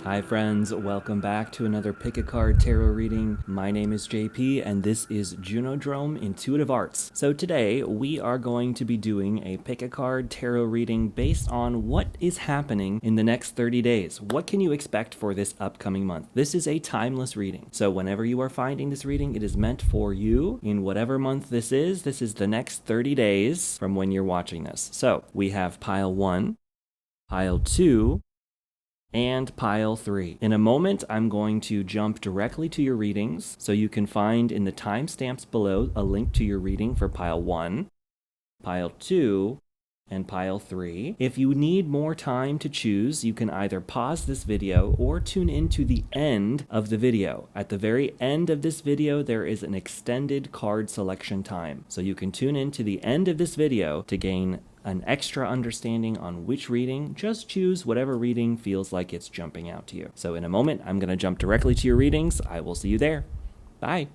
Hi friends, welcome back to another Pick a Card Tarot reading. My name is JP and this is JUNODROME Intuitive Arts. So today we are going to be doing a Pick a Card Tarot reading based on what is happening in the next 30 days. What can you expect for this upcoming month? This is a timeless reading. So whenever you are finding this reading, it is meant for you in whatever month this is. This is the next 30 days from when you're watching this. So we have pile 1, pile 2, and pile 3. In a moment, I'm going to jump directly to your readings, so you can find in the timestamps below a link to your reading for pile 1, pile 2, and pile 3. If you need more time to choose, you can either pause this video or tune into the end of the video. At the very end of this video, there is an extended card selection time. So you can tune in to the end of this video to gain an extra understanding on which reading. Just choose whatever reading feels like it's jumping out to you. So in a moment, I'm going to jump directly to your readings. I will see you there. Bye.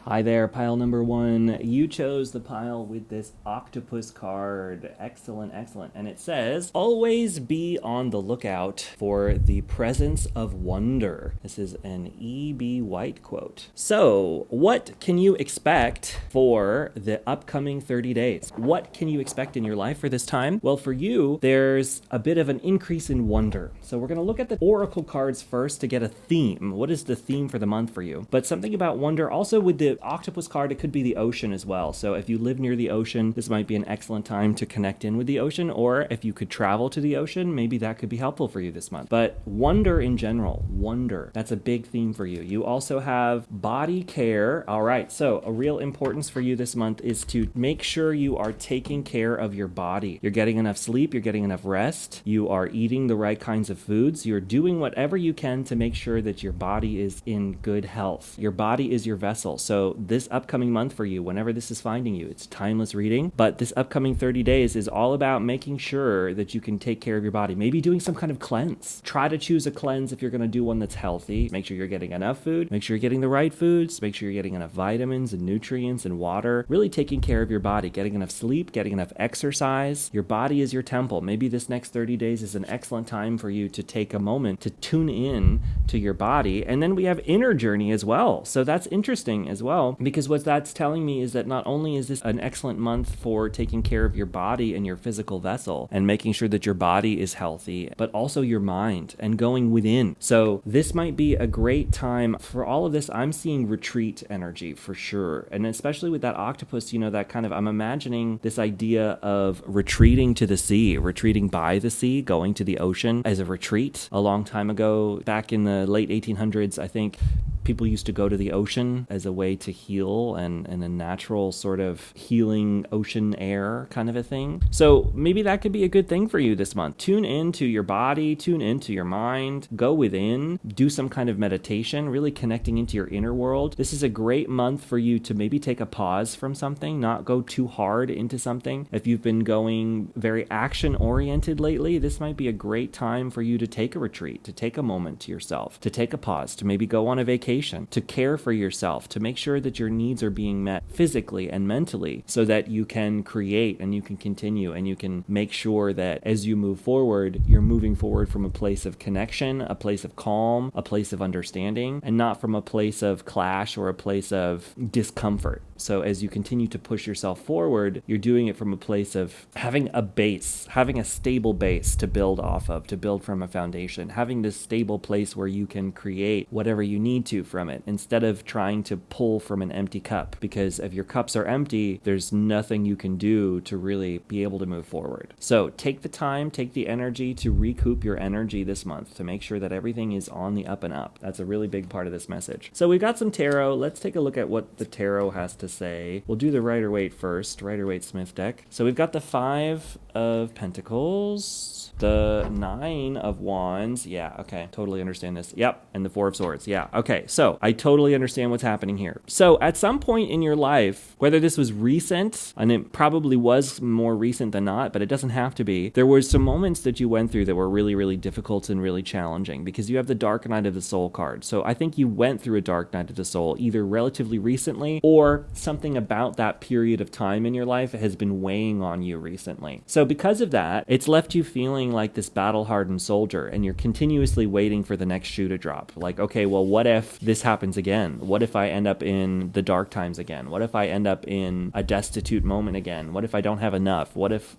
Hi there, pile number 1. You chose the pile with this octopus card. Excellent, excellent. And it says, always be on the lookout for the presence of wonder. This is an E.B. White quote. So, what can you expect for the upcoming 30 days? What can you expect in your life for this time? Well, for you, there's a bit of an increase in wonder. So we're going to look at the oracle cards first to get a theme. What is the theme for the month for you? But something about wonder also with the octopus card, it could be the ocean as well. So if you live near the ocean, this might be an excellent time to connect in with the ocean, or if you could travel to the ocean, maybe that could be helpful for you this month. But wonder in general, wonder, that's a big theme for you. You also have body care. All right, so a real importance for you this month is to make sure you are taking care of your body. You're getting enough sleep, you're getting enough rest, you are eating the right kinds of foods, you're doing whatever you can to make sure that your body is in good health. Your body is your vessel. So this upcoming month for you, whenever this is finding you, it's timeless reading, but this upcoming 30 days is all about making sure that you can take care of your body. Maybe doing some kind of cleanse. Try to choose a cleanse if you're going to do one that's healthy. Make sure you're getting enough food, make sure you're getting the right foods, make sure you're getting enough vitamins and nutrients and water, really taking care of your body, getting enough sleep, getting enough exercise. Your body is your temple. Maybe this next 30 days is an excellent time for you to take a moment to tune in to your body. And then we have inner journey as well. So that's interesting as well, because what that's telling me is that not only is this an excellent month for taking care of your body and your physical vessel and making sure that your body is healthy, but also your mind and going within. So this might be a great time for all of this. I'm seeing retreat energy for sure. And especially with that octopus, you know, that kind of, I'm imagining this idea of retreating to the sea, retreating by the sea, going to the ocean as a retreat. A long time ago, back in the late 1800s, I think, people used to go to the ocean as a way to heal and a natural sort of healing ocean air kind of a thing. So maybe that could be a good thing for you this month. Tune into your body, tune into your mind, go within, do some kind of meditation, really connecting into your inner world. This is a great month for you to maybe take a pause from something, not go too hard into something. If you've been going very action oriented lately, this might be a great time for you to take a retreat, to take a moment to yourself, to take a pause, to maybe go on a vacation, to care for yourself, to make sure that your needs are being met physically and mentally so that you can create and you can continue and you can make sure that as you move forward, you're moving forward from a place of connection, a place of calm, a place of understanding, and not from a place of clash or a place of discomfort. So as you continue to push yourself forward, you're doing it from a place of having a base, having a stable base to build off of, to build from a foundation, having this stable place where you can create whatever you need to from it, instead of trying to pull from an empty cup. Because if your cups are empty, there's nothing you can do to really be able to move forward. So take the time, take the energy to recoup your energy this month to make sure that everything is on the up and up. That's a really big part of this message. So we've got some tarot. Let's take a look at what the tarot has to say. We'll do the Rider-Waite first, Rider-Waite Smith deck. So we've got the 5 of Pentacles, the Nine of Wands. Yeah, okay, totally understand this. Yep, and the Four of Swords. Yeah, okay, so I totally understand what's happening here. So at some point in your life, whether this was recent, and it probably was more recent than not, but it doesn't have to be, there were some moments that you went through that were really, really difficult and really challenging because you have the Dark Night of the Soul card. So I think you went through a Dark Night of the Soul either relatively recently or something about that period of time in your life has been weighing on you recently. So because of that, it's left you feeling like this battle-hardened soldier, and you're continuously waiting for the next shoe to drop. Like, okay, well, what if this happens again? What if I end up in the dark times again? What if I end up in a destitute moment again? What if I don't have enough? What if,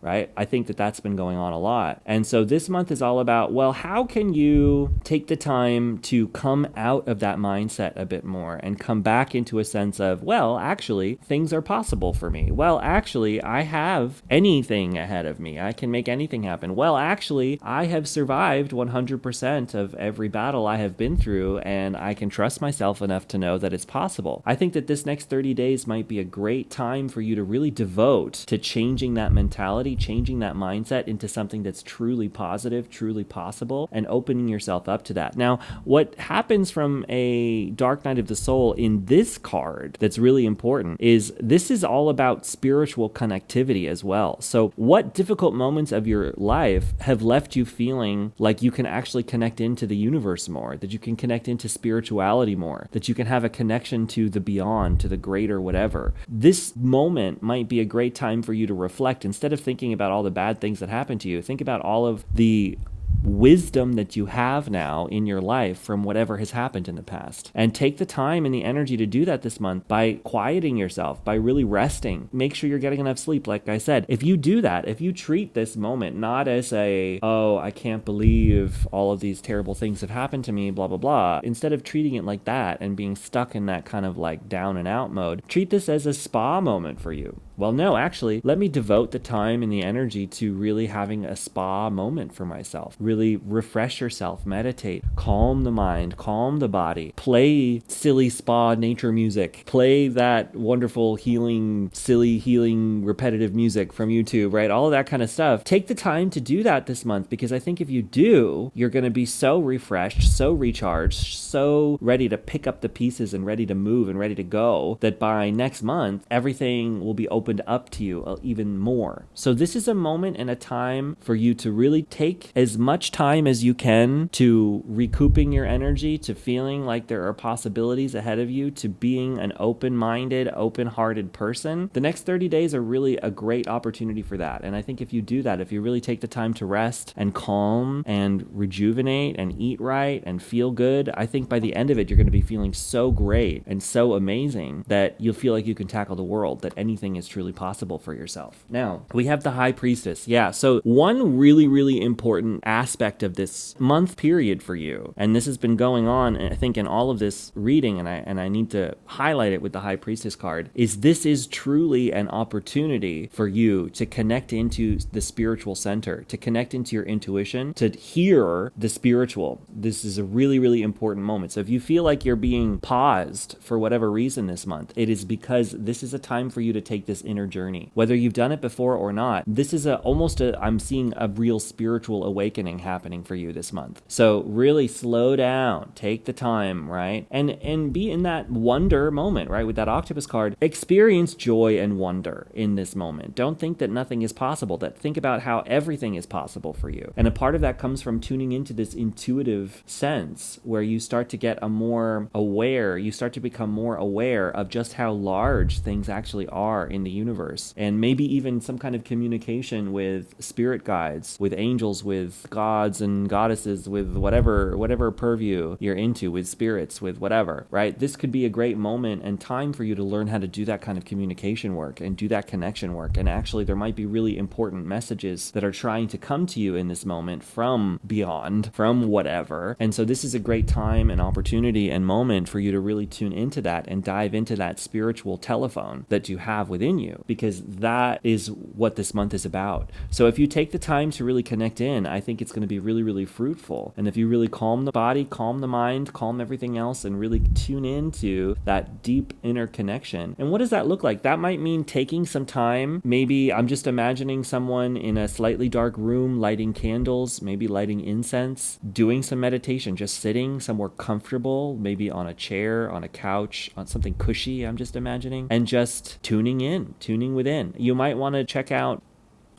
right? I think that that's been going on a lot. And so this month is all about, well, how can you take the time to come out of that mindset a bit more and come back into a sense of, well, actually, things are possible for me. Well, actually, I have anything ahead of me. I can make anything happen. Well, actually, I have survived 100% of every battle I have been through, and I can trust myself enough to know that it's possible. I think that this next 30 days might be a great time for you to really devote to changing that mentality, changing that mindset into something that's truly positive, truly possible, and opening yourself up to that. Now, what happens from a Dark Night of the Soul in this card that's really important is this is all about spiritual connectivity as well. So what difficult moments of your life have left you feeling like you can actually connect into the universe more, that you can connect into spirituality more, that you can have a connection to the beyond, to the greater whatever? This moment might be a great time for you to reflect. Instead of thinking about all the bad things that happened to you, think about all of the wisdom that you have now in your life from whatever has happened in the past. And take the time and the energy to do that this month by quieting yourself, by really resting. Make sure you're getting enough sleep. Like I said, if you do that, if you treat this moment not as a, oh, I can't believe all of these terrible things have happened to me, blah, blah, blah, instead of treating it like that and being stuck in that kind of like down and out mode, treat this as a spa moment for you. Well, no, actually, let me devote the time and the energy to really having a spa moment for myself. Really refresh yourself, meditate, calm the mind, calm the body, play silly spa nature music, play that wonderful healing, silly healing, repetitive music from YouTube, right? All of that kind of stuff. Take the time to do that this month, because I think if you do, you're going to be so refreshed, so recharged, so ready to pick up the pieces and ready to move and ready to go that by next month, everything will be opened up to you even more. So this is a moment and a time for you to really take as much time as you can to recouping your energy, to feeling like there are possibilities ahead of you, to being an open-minded, open-hearted person. The next 30 days are really a great opportunity for that. And I think if you do that, if you really take the time to rest and calm and rejuvenate and eat right and feel good, I think by the end of it, you're going to be feeling so great and so amazing that you'll feel like you can tackle the world, that anything is truly possible for yourself. Now, we have the High Priestess. Yeah, so one really, really important aspect of this month period for you, and this has been going on, I think, in all of this reading, and I need to highlight it with the High Priestess card, is this is truly an opportunity for you to connect into the spiritual center, to connect into your intuition, to hear the spiritual. This is a really, really important moment. So if you feel like you're being paused for whatever reason this month, it is because this is a time for you to take this inner journey. Whether you've done it before or not, this is I'm seeing a real spiritual awakening happening for you this month. So really slow down, take the time, right? And be in that wonder moment, right? With that octopus card, experience joy and wonder in this moment. Don't think that nothing is possible. Think about how everything is possible for you. And a part of that comes from tuning into this intuitive sense where you start to get you start to become more aware of just how large things actually are in the universe, and maybe even some kind of communication with spirit guides, with angels, with gods and goddesses, with whatever purview you're into, with spirits, with whatever, right? This could be a great moment and time for you to learn how to do that kind of communication work and do that connection work. And actually, there might be really important messages that are trying to come to you in this moment from beyond, from whatever. And so this is a great time and opportunity and moment for you to really tune into that and dive into that spiritual telephone that you have within you, because that is what this month is about. So if you take the time to really connect in, I think it's going to be really, really fruitful. And if you really calm the body, calm the mind, calm everything else, and really tune into that deep inner connection. And what does that look like? That might mean taking some time. Maybe I'm just imagining someone in a slightly dark room lighting candles, maybe lighting incense, doing some meditation, just sitting somewhere comfortable, maybe on a chair, on a couch, on something cushy, I'm just imagining, and just tuning in, tuning within. You might want to check out,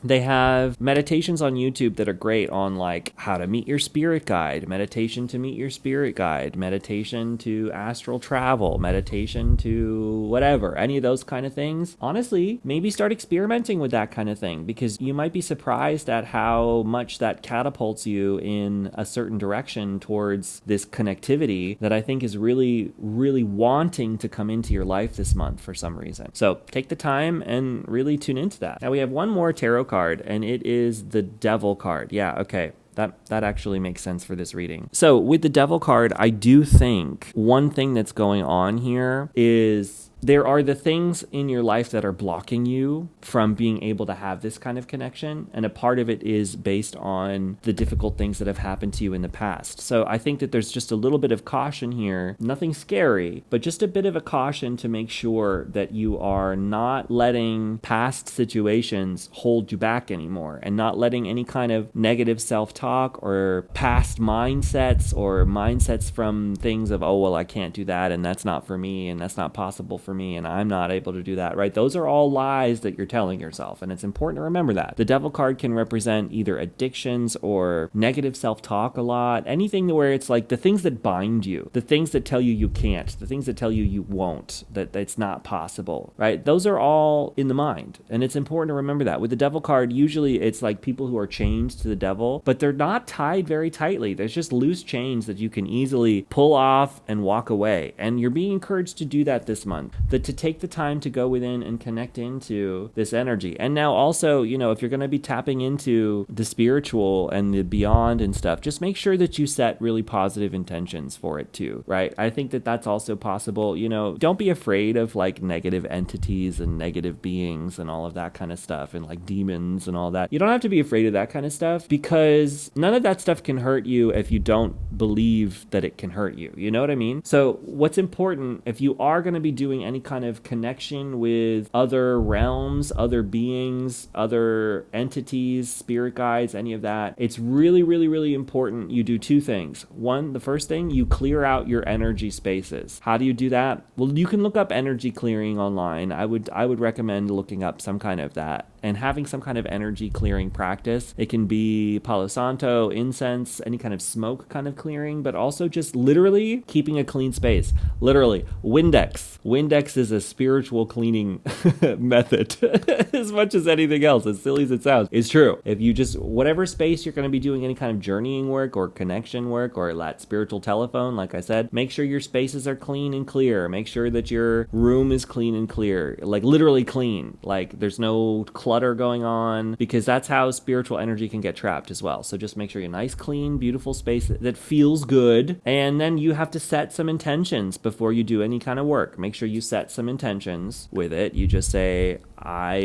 they have meditations on YouTube that are great on like how to meet your spirit guide, meditation to meet your spirit guide, meditation to astral travel, meditation to whatever, any of those kind of things. Honestly, maybe start experimenting with that kind of thing, because you might be surprised at how much that catapults you in a certain direction towards this connectivity that I think is really, really wanting to come into your life this month for some reason. So take the time and really tune into that. Now we have one more tarot card, and it is the Devil card. Yeah, okay. That actually makes sense for this reading. So with the Devil card, I do think one thing that's going on here is there are the things in your life that are blocking you from being able to have this kind of connection. And a part of it is based on the difficult things that have happened to you in the past. So I think that there's just a little bit of caution here, nothing scary, but just a bit of a caution to make sure that you are not letting past situations hold you back anymore, and not letting any kind of negative self-talk or past mindsets or mindsets from things of, oh, well, I can't do that, and that's not for me, and that's not possible for me, and I'm not able to do that, right? Those are all lies that you're telling yourself, and it's important to remember that. The Devil card can represent either addictions or negative self-talk a lot, anything where it's like the things that bind you, the things that tell you you can't, the things that tell you you won't, that it's not possible, right? Those are all in the mind, and it's important to remember that. With the Devil card, usually it's like people who are chained to the devil, but they're not tied very tightly. There's just loose chains that you can easily pull off and walk away, and you're being encouraged to do that this month. That to take the time to go within and connect into this energy. And now also, you know, if you're going to be tapping into the spiritual and the beyond and stuff, just make sure that you set really positive intentions for it too, right? I think that that's also possible. You know, don't be afraid of like negative entities and negative beings and all of that kind of stuff, and like demons and all that. You don't have to be afraid of that kind of stuff, because none of that stuff can hurt you if you don't believe that it can hurt you. You know what I mean? So what's important, if you are going to be doing any kind of connection with other realms, other beings, other entities, spirit guides, any of that, it's really, really, really important you do two things. One, the first thing, you clear out your energy spaces. How do you do that? Well, you can look up energy clearing online. I would recommend looking up some kind of that and having some kind of energy clearing practice. It can be Palo Santo, incense, any kind of smoke kind of clearing, but also just literally keeping a clean space. Literally, Windex. Windex is a spiritual cleaning method as much as anything else, as silly as it sounds. It's true. If you just, whatever space you're going to be doing any kind of journeying work or connection work or that spiritual telephone, like I said, make sure your spaces are clean and clear. Make sure that your room is clean and clear, like literally clean. Like there's no clutter going on, because that's how spiritual energy can get trapped as well. So just make sure you're nice, clean, beautiful space that feels good. And then you have to set some intentions before you do any kind of work. Make sure you set some intentions with it. You just say, I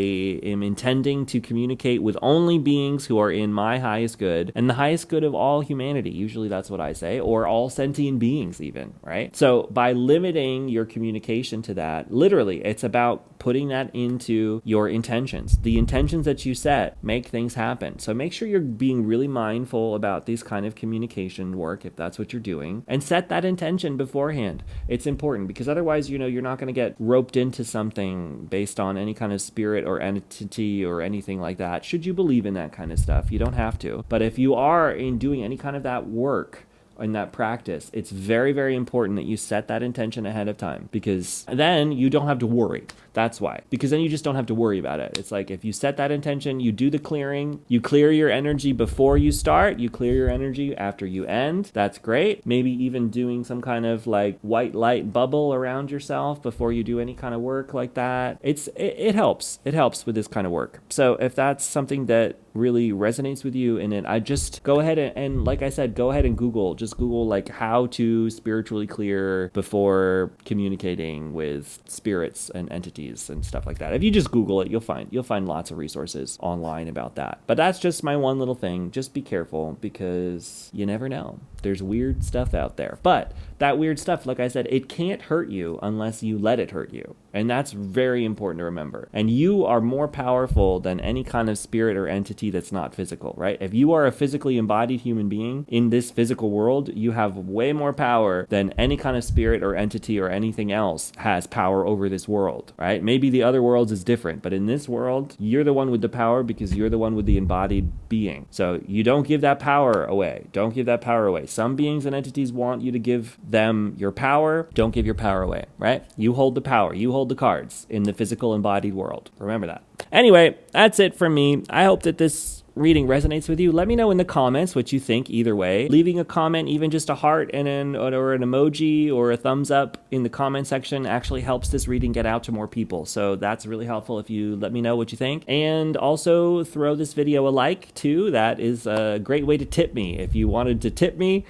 am intending to communicate with only beings who are in my highest good and the highest good of all humanity. Usually that's what I say, or all sentient beings even, right? So by limiting your communication to that, literally, it's about putting that into your intentions. The intentions that you set make things happen. So make sure you're being really mindful about these kind of communication work, if that's what you're doing, and set that intention beforehand. It's important, because otherwise, you know, you're not going to get roped into something based on any kind of spirit or entity or anything like that. Should you believe in that kind of stuff, you don't have to. But if you are in doing any kind of that work, in that practice, it's very, very important that you set that intention ahead of time, because then you don't have to worry. That's why. Because then you just don't have to worry about it. It's like if you set that intention, you do the clearing, you clear your energy before you start, you clear your energy after you end. That's great. Maybe even doing some kind of like white light bubble around yourself before you do any kind of work like that. It helps. It helps with this kind of work. So if that's something that really resonates with you in it, I just go ahead and like I said, go ahead and just Google like how to spiritually clear before communicating with spirits and entities and stuff like that. If you just Google it, you'll find lots of resources online about that. But that's just my one little thing. Just be careful, because you never know. There's weird stuff out there. But that weird stuff, like I said, it can't hurt you unless you let it hurt you. And that's very important to remember. And you are more powerful than any kind of spirit or entity that's not physical, right? If you are a physically embodied human being in this physical world, you have way more power than any kind of spirit or entity or anything else has power over this world, right? Maybe the other worlds is different, but in this world, you're the one with the power because you're the one with the embodied being. So you don't give that power away. Don't give that power away. Some beings and entities want you to give them your power. Don't give your power away, right? You hold the power. You hold the cards in the physical embodied world. Remember that. Anyway, that's it from me. I hope that this reading resonates with you. Let me know in the comments what you think either way. Leaving a comment, even just a heart and or an emoji or a thumbs up in the comment section actually helps this reading get out to more people. So that's really helpful if you let me know what you think. And also throw this video a like too. That is a great way to tip me. If you wanted to tip me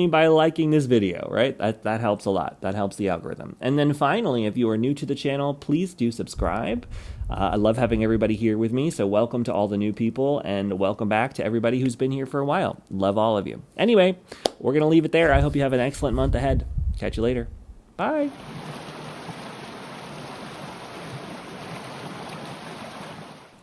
by liking this video, right? That helps a lot. That helps the algorithm. And then finally, if you are new to the channel, please do subscribe. I love having everybody here with me, so welcome to all the new people, and welcome back to everybody who's been here for a while. Love all of you. Anyway, we're going to leave it there. I hope you have an excellent month ahead. Catch you later. Bye.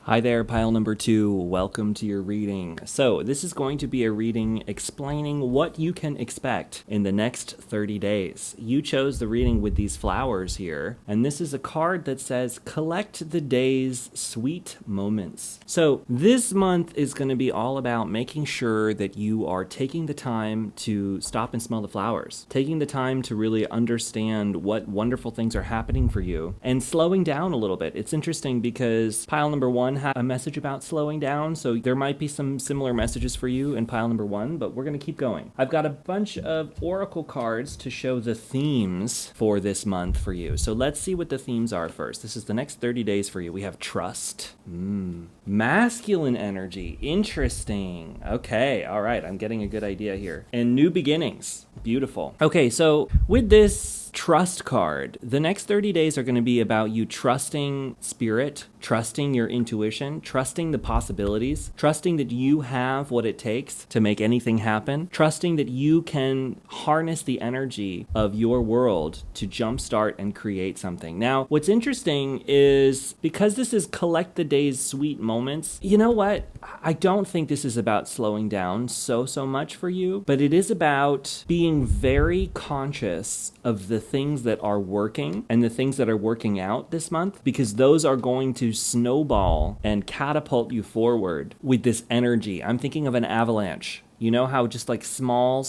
Hi there, pile number 2. Welcome to your reading. So this is going to be a reading explaining what you can expect in the next 30 days. You chose the reading with these flowers here, and this is a card that says, collect the day's sweet moments. So this month is going to be all about making sure that you are taking the time to stop and smell the flowers, taking the time to really understand what wonderful things are happening for you, and slowing down a little bit. It's interesting because pile number 1 had a message about slowing down, so there might be some similar messages for you in pile number 1, but we're going to keep going. I've got a bunch of oracle cards to show the themes for this month for you. So let's see what the themes are first. This is the next 30 days for you. We have trust. Masculine energy. Interesting. Okay, all right. I'm getting a good idea here. And new beginnings. Beautiful. Okay, so with this trust card, the next 30 days are going to be about you trusting spirit, trusting your intuition, trusting the possibilities, trusting that you have what it takes to make anything happen, trusting that you can harness the energy of your world to jumpstart and create something. Now, what's interesting is because this is collect the day's sweet moments, you know what? I don't think this is about slowing down so much for you, but it is about being very conscious of the things that are working and the things that are working out this month, because those are going to snowball and catapult you forward with this energy. I'm thinking of an avalanche. You know how just like small,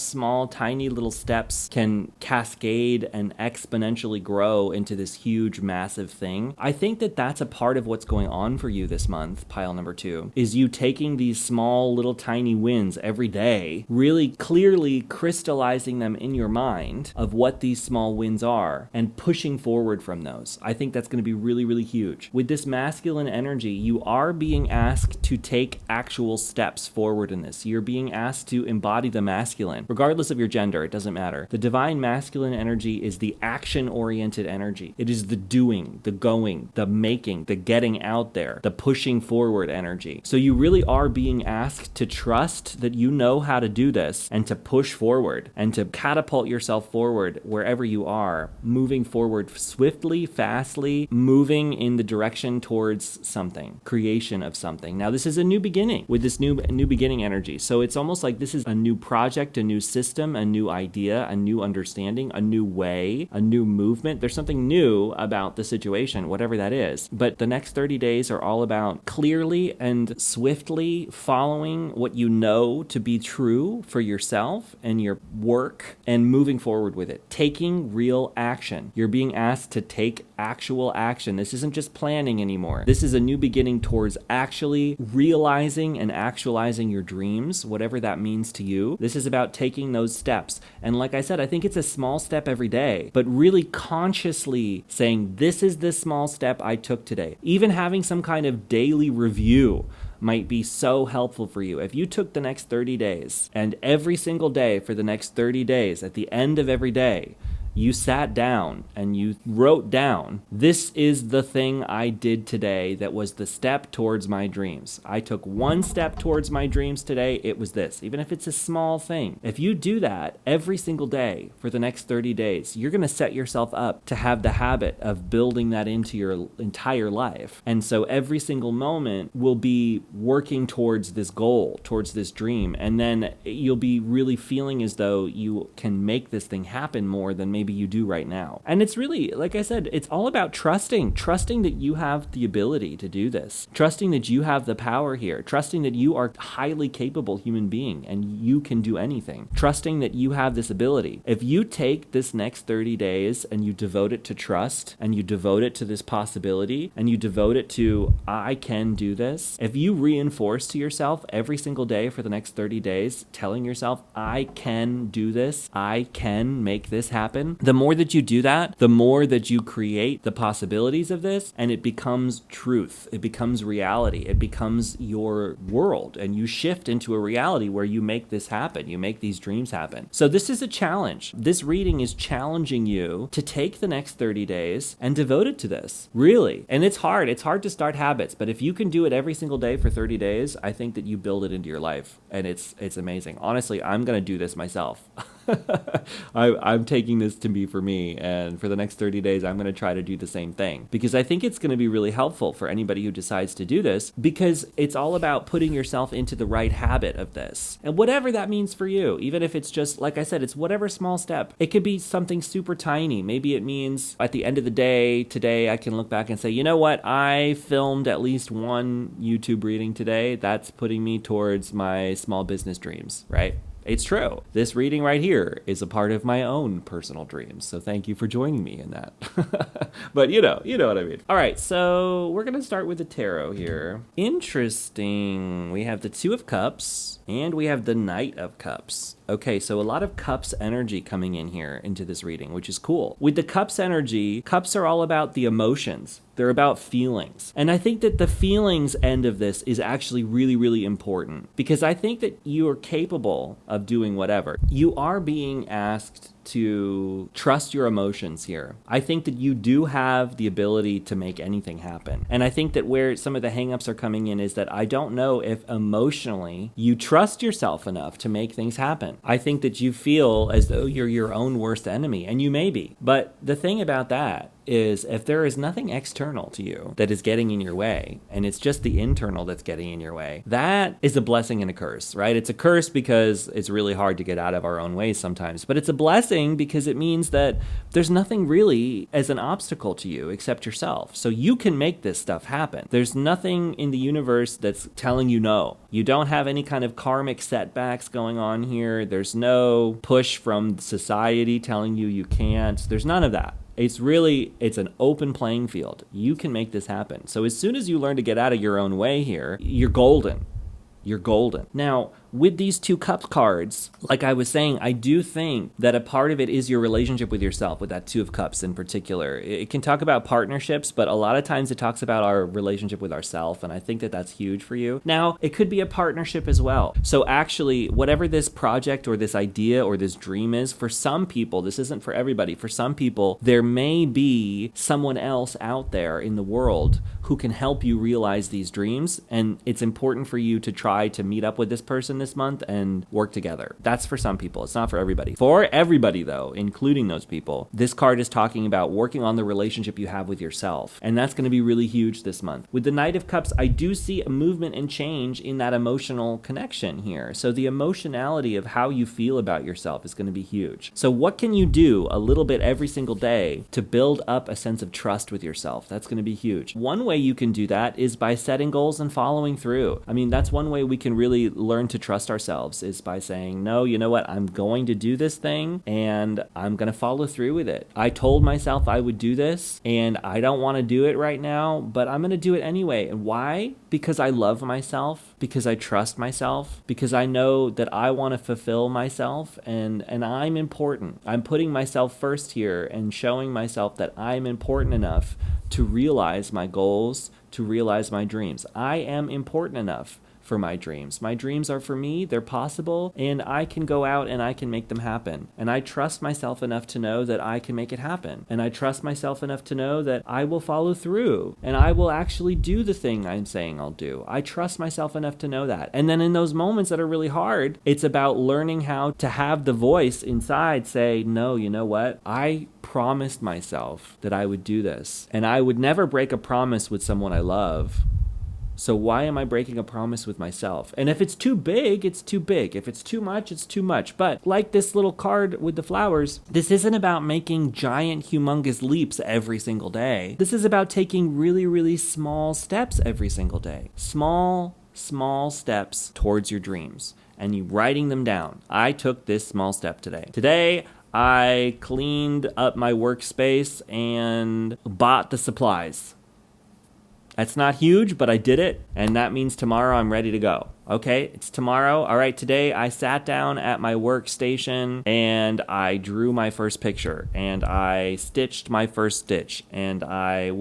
tiny little steps can cascade and exponentially grow into this huge, massive thing? I think that that's a part of what's going on for you this month, pile number 2, is you taking these small, little, tiny wins every day, really clearly crystallizing them in your mind of what these small wins are and pushing forward from those. I think that's going to be really, really huge. With this masculine energy, you are being asked to take actual steps forward in this. You're being asked to embody the masculine, regardless of your gender. It doesn't matter. The divine masculine energy is the action-oriented energy. It is the doing, the going, the making, the getting out there, the pushing forward energy. So you really are being asked to trust that you know how to do this and to push forward and to catapult yourself forward wherever you are, moving forward swiftly, fastly, moving in the direction towards something, creation of something. Now, this is a new beginning with this new beginning energy. So it's almost like this is a new project, a new system, a new idea, a new understanding, a new way, a new movement. There's something new about the situation, whatever that is. But the next 30 days are all about clearly and swiftly following what you know to be true for yourself and your work and moving forward with it. Taking real action. You're being asked to take actual action. This isn't just planning anymore. This is a new beginning towards actually realizing and actualizing your dreams, whatever that means to you. This is about taking those steps. And like I said, I think it's a small step every day, but really consciously saying, this is the small step I took today. Even having some kind of daily review might be so helpful for you. If you took the next 30 days and every single day for the next 30 days, at the end of every day, you sat down and you wrote down, this is the thing I did today that was the step towards my dreams. I took one step towards my dreams today. It was this, even if it's a small thing. If you do that every single day for the next 30 days, you're going to set yourself up to have the habit of building that into your entire life. And so every single moment will be working towards this goal, towards this dream. And then you'll be really feeling as though you can make this thing happen more than maybe you do right now. And it's really, like I said, it's all about trusting that you have the ability to do this, trusting that you have the power here, trusting that you are a highly capable human being and you can do anything, trusting that you have this ability. If you take this next 30 days and you devote it to trust and you devote it to this possibility and you devote it to, I can do this, if you reinforce to yourself every single day for the next 30 days, telling yourself, I can do this, I can make this happen, the more that you do that, the more that you create the possibilities of this, and it becomes truth. It becomes reality. It becomes your world, and you shift into a reality where you make this happen. You make these dreams happen. So this is a challenge. This reading is challenging you to take the next 30 days and devote it to this. Really. And it's hard. It's hard to start habits, but if you can do it every single day for 30 days, I think that you build it into your life, and it's amazing. Honestly, I'm going to do this myself. I'm taking this to be for me, and for the next 30 days I'm going to try to do the same thing, because I think it's going to be really helpful for anybody who decides to do this, because it's all about putting yourself into the right habit of this, and whatever that means for you, even if it's just, like I said, it's whatever small step. It could be something super tiny. Maybe it means at the end of the day today I can look back and say, you know what, I filmed at least one YouTube reading today. That's putting me towards my small business dreams, right? It's true. This reading right here is a part of my own personal dreams. So thank you for joining me in that. But you know what I mean. All right, so we're going to start with the tarot here. Interesting. We have the Two of Cups and we have the Knight of Cups. Okay, so a lot of Cups energy coming in here into this reading, which is cool. With the Cups energy, Cups are all about the emotions. They're about feelings. And I think that the feelings end of this is actually really, really important, because I think that you are capable of doing whatever. You are being asked to trust your emotions here. I think that you do have the ability to make anything happen. And I think that where some of the hangups are coming in is that I don't know if emotionally you trust yourself enough to make things happen. I think that you feel as though you're your own worst enemy, and you may be. But the thing about that is, if there is nothing external to you that is getting in your way, and it's just the internal that's getting in your way, that is a blessing and a curse, right? It's a curse because it's really hard to get out of our own ways sometimes, but it's a blessing because it means that there's nothing really as an obstacle to you except yourself. So you can make this stuff happen. There's nothing in the universe that's telling you no. You don't have any kind of karmic setbacks going on here. There's no push from society telling you you can't. There's none of that. It's an open playing field. You can make this happen. So as soon as you learn to get out of your own way here, you're golden. You're golden. Now, with these Two Cups cards, like I was saying, I do think that a part of it is your relationship with yourself, with that Two of Cups in particular. It can talk about partnerships, but a lot of times it talks about our relationship with ourselves, and I think that that's huge for you. Now, it could be a partnership as well. So actually, whatever this project or this idea or this dream is, for some people, this isn't for everybody, for some people, there may be someone else out there in the world who can help you realize these dreams, and it's important for you to try to meet up with this person this month and work together. That's for some people. It's not for everybody. For everybody, though, including those people, this card is talking about working on the relationship you have with yourself, and that's going to be really huge this month. With the Knight of Cups, I do see a movement and change in that emotional connection here. So the emotionality of how you feel about yourself is going to be huge. So what can you do a little bit every single day to build up a sense of trust with yourself? That's going to be huge. One way you can do that is by setting goals and following through. I mean, that's one way we can really learn to trust trust ourselves is by saying, no, you know what? I'm going to do this thing and I'm going to follow through with it. I told myself I would do this and I don't want to do it right now, but I'm going to do it anyway. And why? Because I love myself, because I trust myself, because I know that I want to fulfill myself and I'm important. I'm putting myself first here and showing myself that I'm important enough to realize my goals, to realize my dreams. I am important enough for my dreams. My dreams are for me, they're possible, and I can go out and I can make them happen. And I trust myself enough to know that I can make it happen. And I trust myself enough to know that I will follow through and I will actually do the thing I'm saying I'll do. I trust myself enough to know that. And then in those moments that are really hard, it's about learning how to have the voice inside say, no, you know what? I promised myself that I would do this. And I would never break a promise with someone I love. So why am I breaking a promise with myself? And if it's too big, it's too big. If it's too much, it's too much. But like this little card with the flowers, this isn't about making giant, humongous leaps every single day. This is about taking really, really small steps every single day. Small steps towards your dreams. And you writing them down. I took this small step today. Today, I cleaned up my workspace and bought the supplies. That's not huge, but I did it, and that means tomorrow I'm ready to go. Okay, it's tomorrow. All right, today I sat down at my workstation and I drew my first picture and I stitched my first stitch and I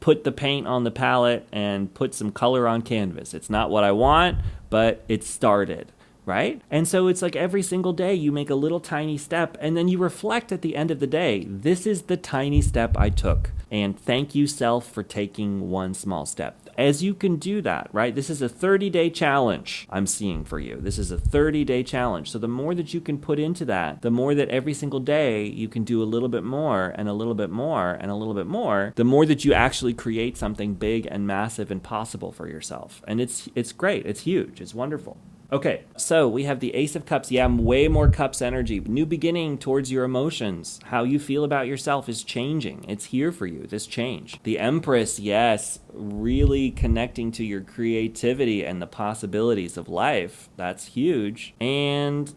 put the paint on the palette and put some color on canvas. It's not what I want, but it started. Right? And so it's like every single day you make a little tiny step and then you reflect at the end of the day, this is the tiny step I took. And thank you, self, for taking one small step. As you can do that, right? This is a 30-day challenge I'm seeing for you. This is a 30-day challenge. So the more that you can put into that, the more that every single day you can do a little bit more and a little bit more and a little bit more, the more that you actually create something big and massive and possible for yourself. And it's great. It's huge. It's wonderful. Okay, so we have the Ace of Cups. Yeah, way more Cups energy. New beginning towards your emotions. How you feel about yourself is changing. It's here for you, this change. The Empress, yes, really connecting to your creativity and the possibilities of life. That's huge. And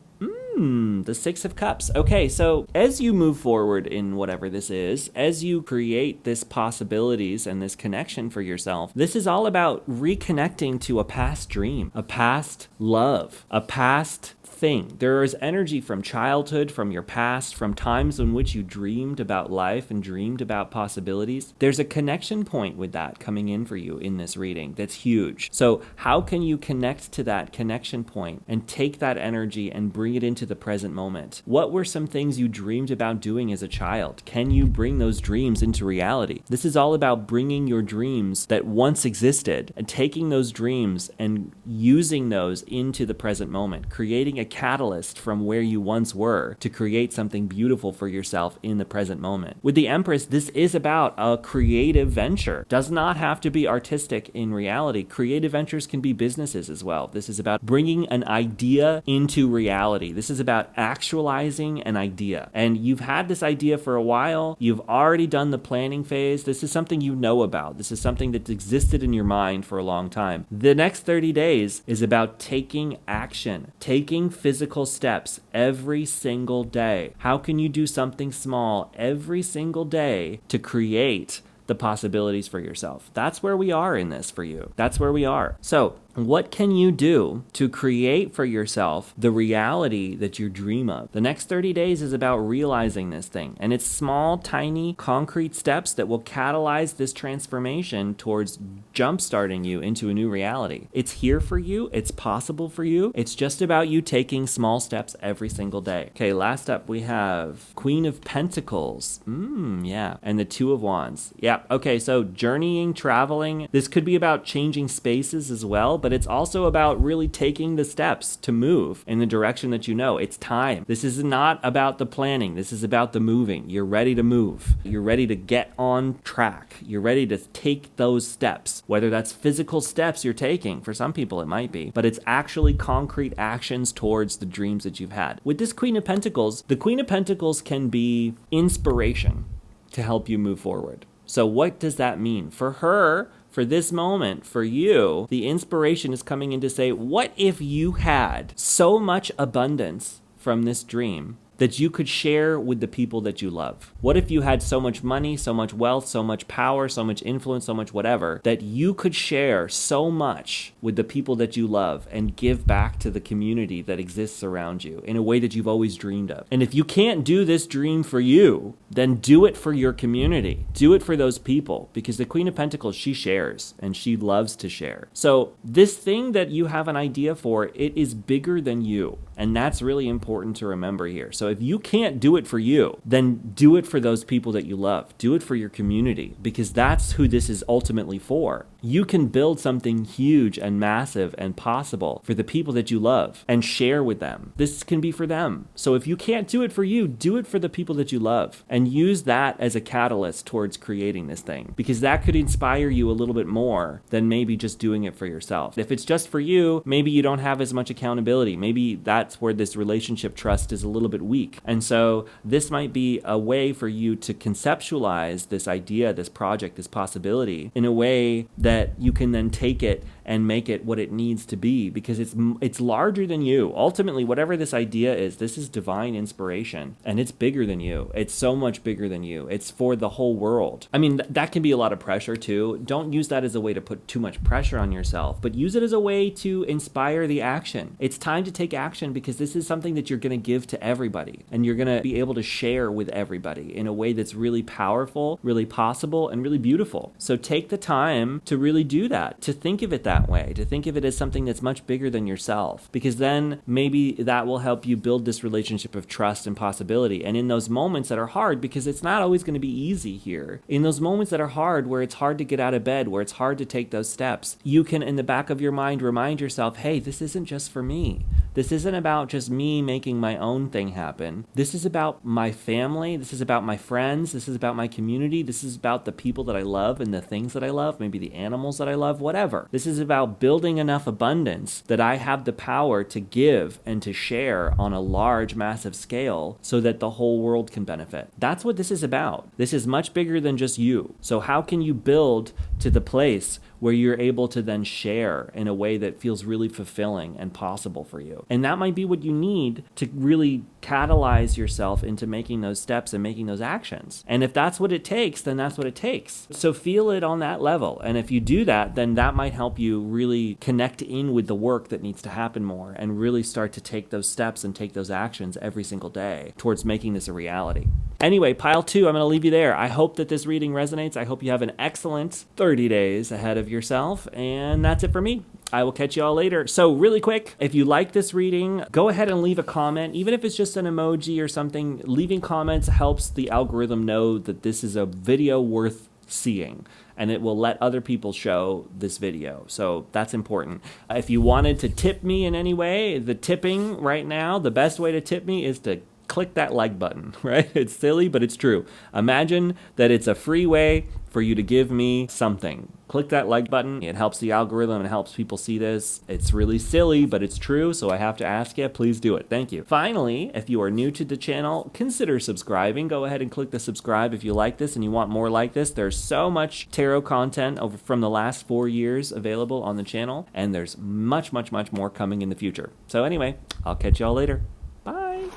the Six of Cups. Okay, so as you move forward in whatever this is, as you create this possibilities and this connection for yourself, this is all about reconnecting to a past dream, a past love, a past thing. There is energy from childhood, from your past, from times in which you dreamed about life and dreamed about possibilities. There's a connection point with that coming in for you in this reading that's huge. So how can you connect to that connection point and take that energy and bring it into the present moment? What were some things you dreamed about doing as a child? Can you bring those dreams into reality? This is all about bringing your dreams that once existed and taking those dreams and using those into the present moment, creating a catalyst from where you once were to create something beautiful for yourself in the present moment. With the Empress, this is about a creative venture. Does not have to be artistic in reality. Creative ventures can be businesses as well. This is about bringing an idea into reality. This is about actualizing an idea. And you've had this idea for a while. You've already done the planning phase. This is something you know about. This is something that's existed in your mind for a long time. The next 30 days is about taking action, taking physical steps every single day. How can you do something small every single day to create the possibilities for yourself? That's where we are in this for you. That's where we are. So what can you do to create for yourself the reality that you dream of? The next 30 days is about realizing this thing. And it's small, tiny, concrete steps that will catalyze this transformation towards jumpstarting you into a new reality. It's here for you. It's possible for you. It's just about you taking small steps every single day. Okay, last up we have Queen of Pentacles. Yeah. And the Two of Wands. Yeah. Okay, so journeying, traveling. This could be about changing spaces as well, but it's also about really taking the steps to move in the direction that you know. It's time. This is not about the planning. This is about the moving. You're ready to move. You're ready to get on track. You're ready to take those steps, whether that's physical steps you're taking. For some people it might be, but it's actually concrete actions towards the dreams that you've had. With this Queen of Pentacles, the Queen of Pentacles can be inspiration to help you move forward. So what does that mean? For her, for this moment, for you, the inspiration is coming in to say, what if you had so much abundance from this dream that you could share with the people that you love? What if you had so much money, so much wealth, so much power, so much influence, so much whatever, that you could share so much with the people that you love and give back to the community that exists around you in a way that you've always dreamed of? And if you can't do this dream for you, then do it for your community. Do it for those people, because the Queen of Pentacles, she shares and she loves to share. So this thing that you have an idea for, it is bigger than you. And that's really important to remember here. So if you can't do it for you, then do it for those people that you love. Do it for your community, because that's who this is ultimately for. You can build something huge and massive and possible for the people that you love and share with them. This can be for them. So if you can't do it for you, do it for the people that you love and use that as a catalyst towards creating this thing, because that could inspire you a little bit more than maybe just doing it for yourself. If it's just for you, maybe you don't have as much accountability. Maybe that's where this relationship trust is a little bit weak. And so this might be a way for you to conceptualize this idea, this project, this possibility in a way that you can then take it and make it what it needs to be, because it's larger than you. Ultimately, whatever this idea is, this is divine inspiration, and it's bigger than you. It's so much bigger than you. It's for the whole world. I mean, that can be a lot of pressure too. Don't use that as a way to put too much pressure on yourself, but use it as a way to inspire the action. It's time to take action, because this is something that you're going to give to everybody, and you're going to be able to share with everybody in a way that's really powerful, really possible, and really beautiful. So take the time to really do that, to think of it that way, to think of it as something that's much bigger than yourself, because then maybe that will help you build this relationship of trust and possibility. And in those moments that are hard, because it's not always going to be easy here, in those moments that are hard, where it's hard to get out of bed, where it's hard to take those steps, you can, in the back of your mind, remind yourself, hey, this isn't just for me. This isn't about just me making my own thing happen. This is about my family. This is about my friends. This is about my community. This is about the people that I love and the things that I love, maybe the animals that I love, whatever. This is about building enough abundance that I have the power to give and to share on a large, massive scale so that the whole world can benefit. That's what this is about. This is much bigger than just you. So how can you build to the place where you're able to then share in a way that feels really fulfilling and possible for you? And that might be what you need to really catalyze yourself into making those steps and making those actions. And if that's what it takes, then that's what it takes. So feel it on that level. And if you do that, then that might help you really connect in with the work that needs to happen more and really start to take those steps and take those actions every single day towards making this a reality. Anyway, pile 2, I'm going to leave you there. I hope that this reading resonates. I hope you have an excellent 30 days ahead of yourself. And that's it for me. I will catch you all later. So really quick, if you like this reading, go ahead and leave a comment. Even if it's just an emoji or something, leaving comments helps the algorithm know that this is a video worth seeing, and it will let other people show this video. So that's important. If you wanted to tip me in any way, the tipping right now, the best way to tip me is to click that like button, right? It's silly, but it's true. Imagine that it's a free way for you to give me something. Click that like button. It helps the algorithm and helps people see this. It's really silly, but it's true, so I have to ask you, please do it. Thank you. Finally, if you are new to the channel, consider subscribing. Go ahead and click the subscribe if you like this and you want more like this. There's so much tarot content over from the last 4 years available on the channel, and there's much, much, much more coming in the future. So anyway, I'll catch y'all later. Bye.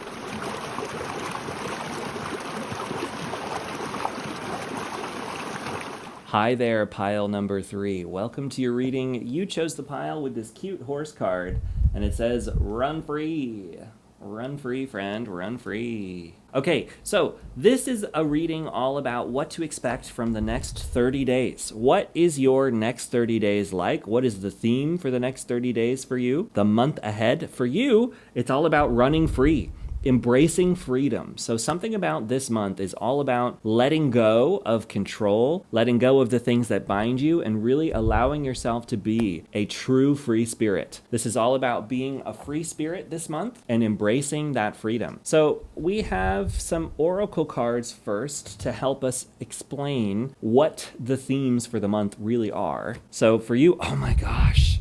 Hi there, pile number 3. Welcome to your reading. You chose the pile with this cute horse card, and it says, run free. Run free, friend, run free. Okay, so this is a reading all about what to expect from the next 30 days. What is your next 30 days like? What is the theme for the next 30 days for you? The month ahead for you, it's all about running free. Embracing freedom. So something about this month is all about letting go of control, letting go of the things that bind you, and really allowing yourself to be a true free spirit. This is all about being a free spirit this month and embracing that freedom. So we have some oracle cards first to help us explain what the themes for the month really are. So for you, oh my gosh.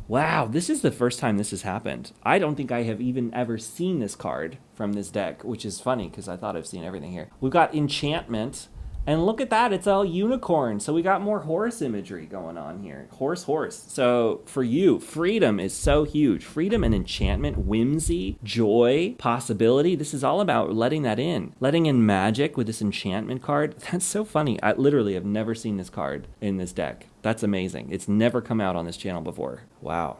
Wow, this is the first time this has happened. I don't think I have even ever seen this card from this deck, which is funny because I thought I've seen everything here. We've got enchantment, And look at that, it's all unicorn. So we got more horse imagery going on here. Horse. So for you, freedom is so huge. Freedom and enchantment, whimsy, joy, possibility. This is all about letting that in. Letting in magic with this enchantment card. That's so funny. I literally have never seen this card in this deck. That's amazing. It's never come out on this channel before. Wow.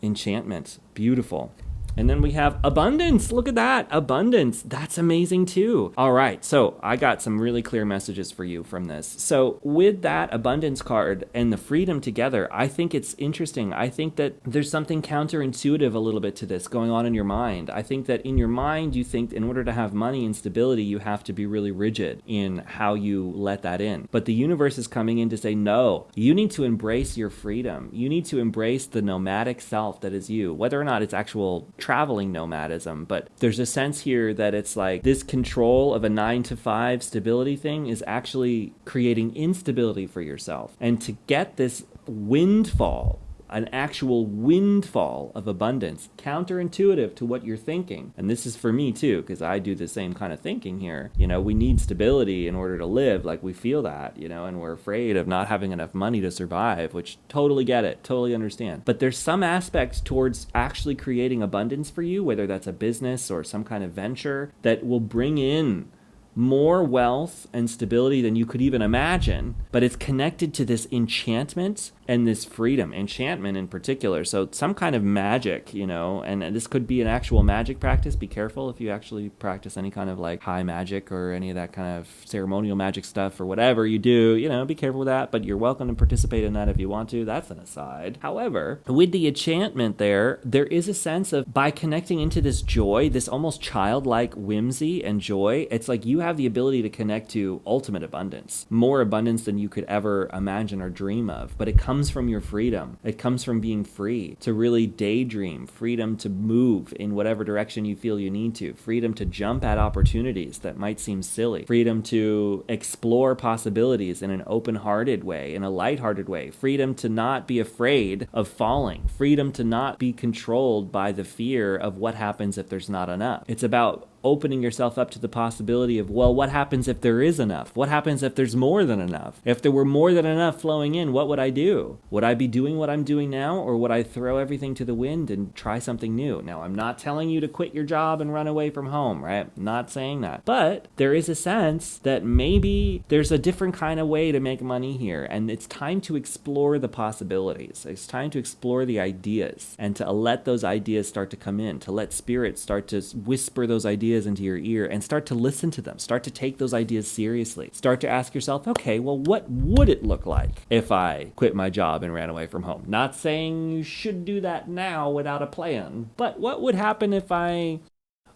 Enchantment. Beautiful. And then we have abundance. Look at that. Abundance. That's amazing too. All right. So I got some really clear messages for you from this. So with that abundance card and the freedom together, I think it's interesting. I think that there's something counterintuitive a little bit to this going on in your mind. I think that in your mind, you think in order to have money and stability, you have to be really rigid in how you let that in. But the universe is coming in to say, no, you need to embrace your freedom. You need to embrace the nomadic self that is you, whether or not it's actual traveling nomadism. But there's a sense here that it's like this control of a 9-to-5 stability thing is actually creating instability for yourself. And to get this windfall, an actual windfall of abundance, counterintuitive to what you're thinking. And this is for me too, because I do the same kind of thinking here. You know, we need stability in order to live. Like we feel that, you know, and we're afraid of not having enough money to survive, which totally get it, totally understand. But there's some aspects towards actually creating abundance for you, whether that's a business or some kind of venture that will bring in more wealth and stability than you could even imagine, but it's connected to this enchantment and this freedom, enchantment in particular. So some kind of magic, you know, and this could be an actual magic practice. Be careful if you actually practice any kind of like high magic or any of that kind of ceremonial magic stuff or whatever you do, you know, be careful with that, but you're welcome to participate in that if you want to. That's an aside. However, with the enchantment there is a sense of, by connecting into this joy, this almost childlike whimsy and joy, it's like you have the ability to connect to ultimate abundance, more abundance than you could ever imagine or dream of. But it comes from your freedom. It comes from being free to really daydream, freedom to move in whatever direction you feel you need to, freedom to jump at opportunities that might seem silly, freedom to explore possibilities in an open-hearted way, in a lighthearted way, freedom to not be afraid of falling, freedom to not be controlled by the fear of what happens if there's not enough. It's about opening yourself up to the possibility of, well, what happens if there is enough? What happens if there's more than enough? If there were more than enough flowing in, what would I do? Would I be doing what I'm doing now, or would I throw everything to the wind and try something new? Now, I'm not telling you to quit your job and run away from home, right? I'm not saying that. But there is a sense that maybe there's a different kind of way to make money here, and it's time to explore the possibilities. It's time to explore the ideas and to let those ideas start to come in, to let spirit start to whisper those ideas into your ear and start to listen to them, start to take those ideas seriously, start to ask yourself, okay, well, what would it look like if I quit my job and ran away from home? Not saying you should do that now without a plan, but what would happen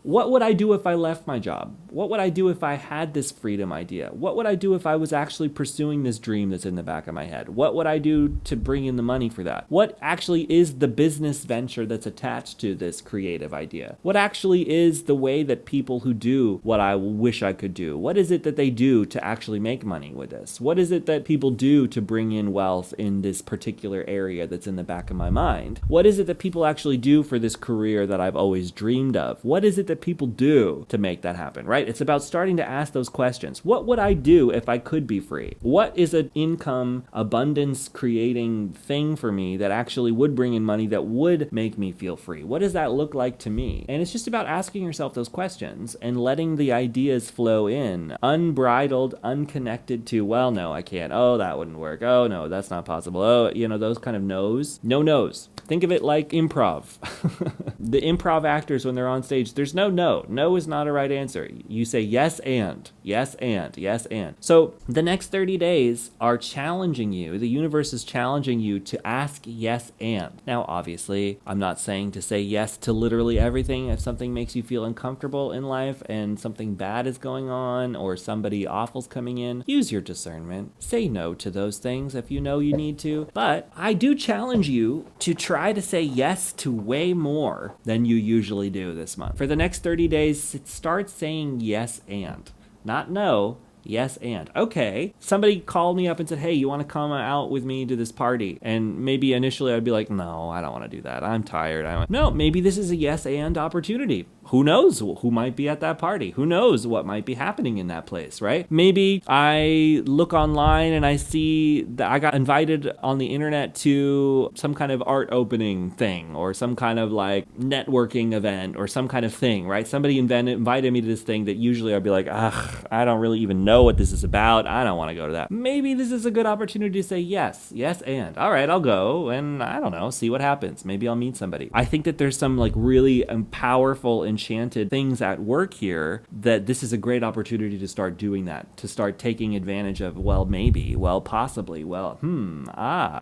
what would I do if I left my job? What would I do if I had this freedom idea? What would I do if I was actually pursuing this dream that's in the back of my head? What would I do to bring in the money for that? What actually is the business venture that's attached to this creative idea? What actually is the way that people who do what I wish I could do? What is it that they do to actually make money with this? What is it that people do to bring in wealth in this particular area that's in the back of my mind? What is it that people actually do for this career that I've always dreamed of? What is it that people do to make that happen, right? It's about starting to ask those questions. What would I do if I could be free? What is an income, abundance creating thing for me that actually would bring in money that would make me feel free? What does that look like to me? And it's just about asking yourself those questions and letting the ideas flow in, unbridled, unconnected to, well, no, I can't. Oh, that wouldn't work. Oh, no, that's not possible. Oh, you know, those kind of no's. No no's. Think of it like improv. The improv actors, when they're on stage, there's no. No is not a right answer. You say yes and, yes and, yes and. So the next 30 days are challenging you. The universe is challenging you to ask yes and. Now, obviously, I'm not saying to say yes to literally everything. If something makes you feel uncomfortable in life and something bad is going on or somebody awful's coming in, use your discernment. Say no to those things if you know you need to. But I do challenge you to try to say yes to way more than you usually do this month. For the next 30 days, start saying yes and, not no. Yes and. Okay, somebody called me up and said, hey, you want to come out with me to this party? And maybe initially I'd be like, no, I don't want to do that. I'm tired. No, maybe this is a yes and opportunity. who knows who might be at that party? Who knows what might be happening in that place, right? Maybe I look online and I see that I got invited on the internet to some kind of art opening thing or some kind of like networking event or some kind of thing, right? Somebody invited me to this thing that usually I'd be like, I don't really even know what this is about. I don't want to go to that. Maybe this is a good opportunity to say yes, and all right, I'll go and I don't know, see what happens. Maybe I'll meet somebody. I think that there's some like really powerful, enchanted things at work here that this is a great opportunity to start doing that, to start taking advantage of, well, maybe, well, possibly, well,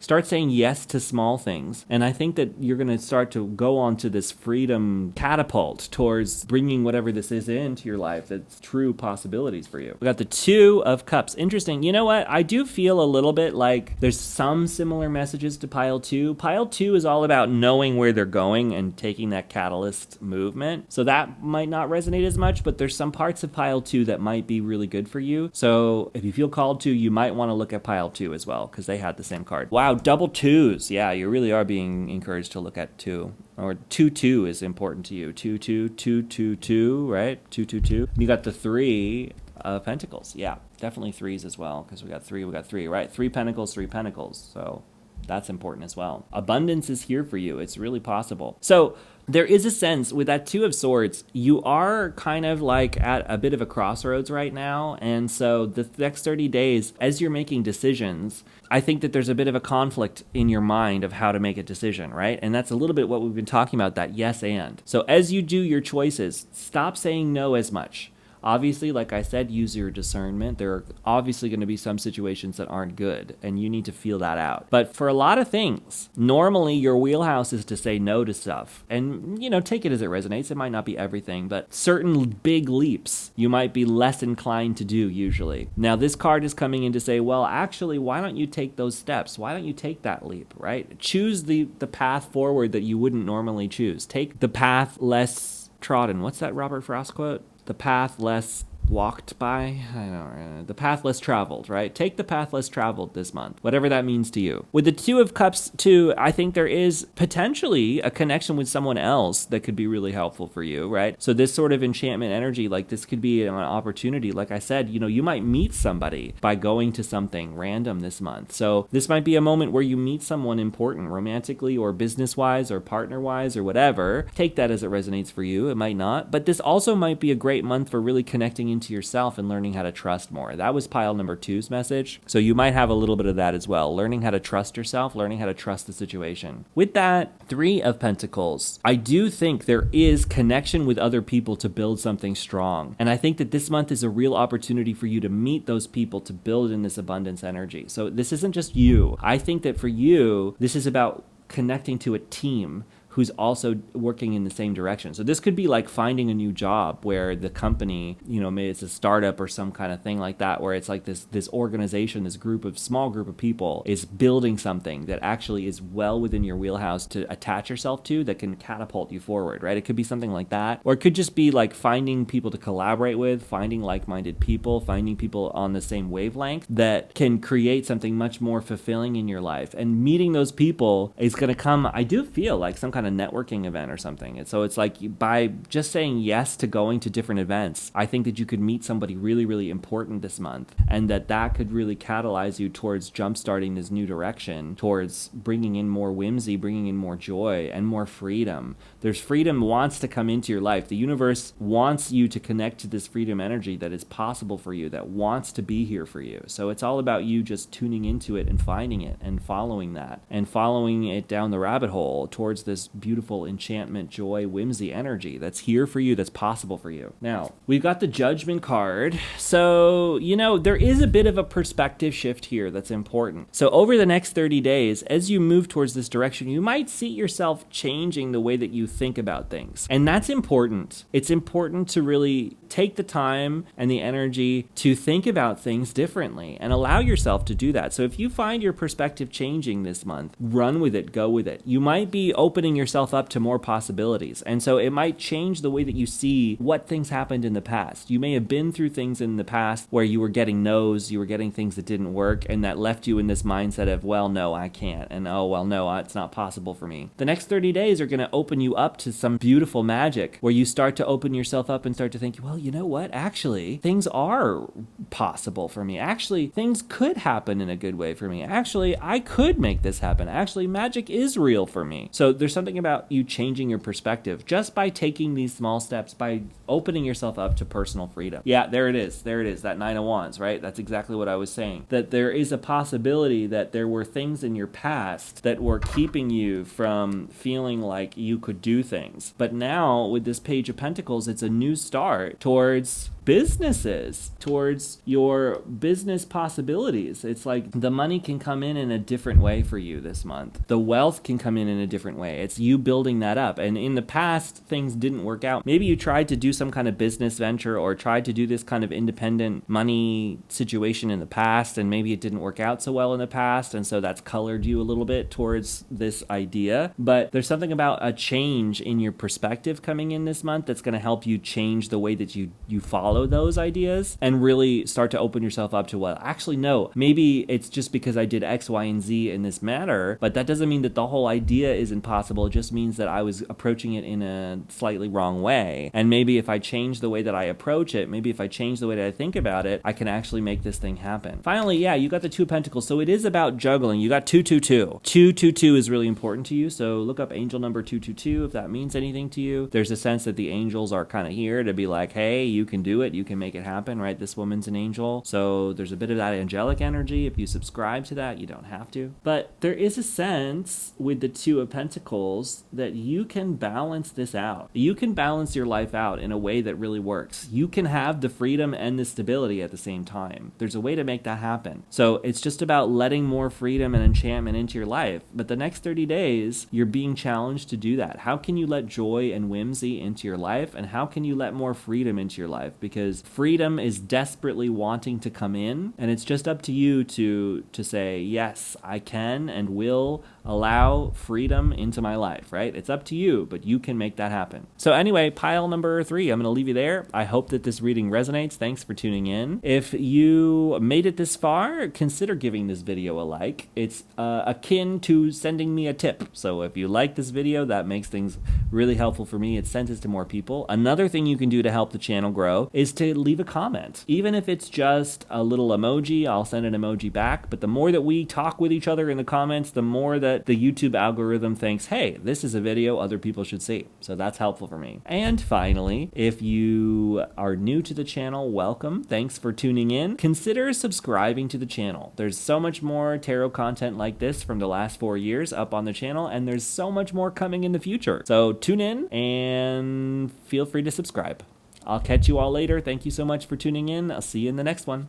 start saying yes to small things. And I think that you're going to start to go onto this freedom catapult towards bringing whatever this is into your life that's true possibilities for you. We got the Two of Cups. Interesting. You know what? I do feel a little bit like there's some similar messages to pile 2. Pile 2 is all about knowing where they're going and taking that catalyst movement. So that might not resonate as much, but there's some parts of pile 2 that might be really good for you. So if you feel called to, you might want to look at pile 2 as well, because they had the same card. Wow, double 2s. Yeah, you really are being encouraged to look at 2. Or 2-2 is important to you. 2-2, 2-2-2, right? 2-2-2. You got the 3 of Pentacles. Yeah, definitely 3s as well, because we got 3, right? 3 Pentacles, 3 Pentacles. So that's important as well. Abundance is here for you. It's really possible. So there is a sense with that 2 of Swords, you are kind of like at a bit of a crossroads right now. And so the next 30 days, as you're making decisions, I think that there's a bit of a conflict in your mind of how to make a decision, right? And that's a little bit what we've been talking about, that yes and. So as you do your choices, stop saying no as much. Obviously, like I said, use your discernment. There are obviously going to be some situations that aren't good, and you need to feel that out. But for a lot of things, normally your wheelhouse is to say no to stuff. And, take it as it resonates. It might not be everything, but certain big leaps you might be less inclined to do usually. Now, this card is coming in to say, well, actually, why don't you take those steps? Why don't you take that leap, right? Choose the path forward that you wouldn't normally choose. Take the path less trodden. What's that Robert Frost quote? The path less walked by? I don't know. The path less traveled, right? Take the path less traveled this month, whatever that means to you. With the 2 of Cups, too, I think there is potentially a connection with someone else that could be really helpful for you, right? So this sort of enchantment energy, like this could be an opportunity. Like I said, you might meet somebody by going to something random this month. So this might be a moment where you meet someone important, romantically or business-wise or partner-wise or whatever. Take that as it resonates for you. It might not. But this also might be a great month for really connecting into yourself and learning how to trust more. That was pile number 2's message. So you might have a little bit of that as well. Learning how to trust yourself, learning how to trust the situation. With that 3 of Pentacles, I do think there is connection with other people to build something strong. And I think that this month is a real opportunity for you to meet those people to build in this abundance energy. So this isn't just you. I think that for you, this is about connecting to a team who's also working in the same direction. So this could be like finding a new job where the company, maybe it's a startup or some kind of thing like that, where it's like this organization, this small group of people is building something that actually is well within your wheelhouse to attach yourself to, that can catapult you forward, right? It could be something like that. Or it could just be like finding people to collaborate with, finding like-minded people, finding people on the same wavelength that can create something much more fulfilling in your life. And meeting those people is going to come, I do feel like some kind of networking event or something. And so it's like by just saying yes to going to different events, I think that you could meet somebody really, really important this month, and that could really catalyze you towards jumpstarting this new direction, towards bringing in more whimsy, bringing in more joy and more freedom. There's freedom wants to come into your life. The universe wants you to connect to this freedom energy that is possible for you, that wants to be here for you. So it's all about you just tuning into it and finding it and following that and following it down the rabbit hole towards this beautiful enchantment, joy, whimsy energy that's here for you, that's possible for you. Now, we've got the Judgment card. So, there is a bit of a perspective shift here that's important. So over the next 30 days, as you move towards this direction, you might see yourself changing the way that you think about things. And that's important. It's important to really take the time and the energy to think about things differently and allow yourself to do that. So if you find your perspective changing this month, run with it, go with it. You might be opening yourself up to more possibilities. And so it might change the way that you see what things happened in the past. You may have been through things in the past where you were getting no's, you were getting things that didn't work, and that left you in this mindset of, well, no, I can't. And oh, well, no, it's not possible for me. The next 30 days are going to open you up to some beautiful magic where you start to open yourself up and start to think, well, you know what? Actually, things are possible for me. Actually, things could happen in a good way for me. Actually, I could make this happen. Actually, magic is real for me. So there's something about you changing your perspective just by taking these small steps, by opening yourself up to personal freedom. Yeah, there it is. There it is. That 9 of Wands, right? That's exactly what I was saying. That there is a possibility that there were things in your past that were keeping you from feeling like you could do things. But now with this Page of Pentacles, it's a new start towards businesses, towards your business possibilities. It's like the money can come in a different way for you this month. The wealth can come in a different way. It's you building that up. And in the past, things didn't work out. Maybe you tried to do some kind of business venture or tried to do this kind of independent money situation in the past, and maybe it didn't work out so well in the past. And so that's colored you a little bit towards this idea. But there's something about a change in your perspective coming in this month that's going to help you change the way that you follow those ideas and really start to open yourself up to, well, actually, no, maybe it's just because I did X, Y, and Z in this matter, but that doesn't mean that the whole idea is impossible. It just means that I was approaching it in a slightly wrong way. And maybe if I change the way that I approach it, maybe if I change the way that I think about it, I can actually make this thing happen. Finally, yeah, you got the 2 of Pentacles. So it is about juggling. You got 222. 222 is really important to you. So look up angel number 222 if that means anything to you. There's a sense that the angels are kind of here to be like, hey, you can do it. You can make it happen, right? This woman's an angel. So there's a bit of that angelic energy. If you subscribe to that, you don't have to. But there is a sense with the 2 of Pentacles that you can balance this out. You can balance your life out in a way that really works. You can have the freedom and the stability at the same time. There's a way to make that happen. So it's just about letting more freedom and enchantment into your life. But the next 30 days, you're being challenged to do that. How can you let joy and whimsy into your life? And how can you let more freedom into your life? Because freedom is desperately wanting to come in, and it's just up to you to say, yes, I can and will allow freedom into my life, right? It's up to you, but you can make that happen. So anyway, pile number 3, I'm going to leave you there. I hope that this reading resonates. Thanks for tuning in. If you made it this far, consider giving this video a like. It's akin to sending me a tip. So if you like this video, that makes things really helpful for me. It sends it to more people. Another thing you can do to help the channel grow is to leave a comment. Even if it's just a little emoji, I'll send an emoji back. But the more that we talk with each other in the comments, the more that the YouTube algorithm thinks, hey, this is a video other people should see. So that's helpful for me. And finally, if you are new to the channel, welcome. Thanks for tuning in. Consider subscribing to the channel. There's so much more tarot content like this from the last 4 years up on the channel, and there's so much more coming in the future. So tune in and feel free to subscribe. I'll catch you all later. Thank you so much for tuning in. I'll see you in the next one.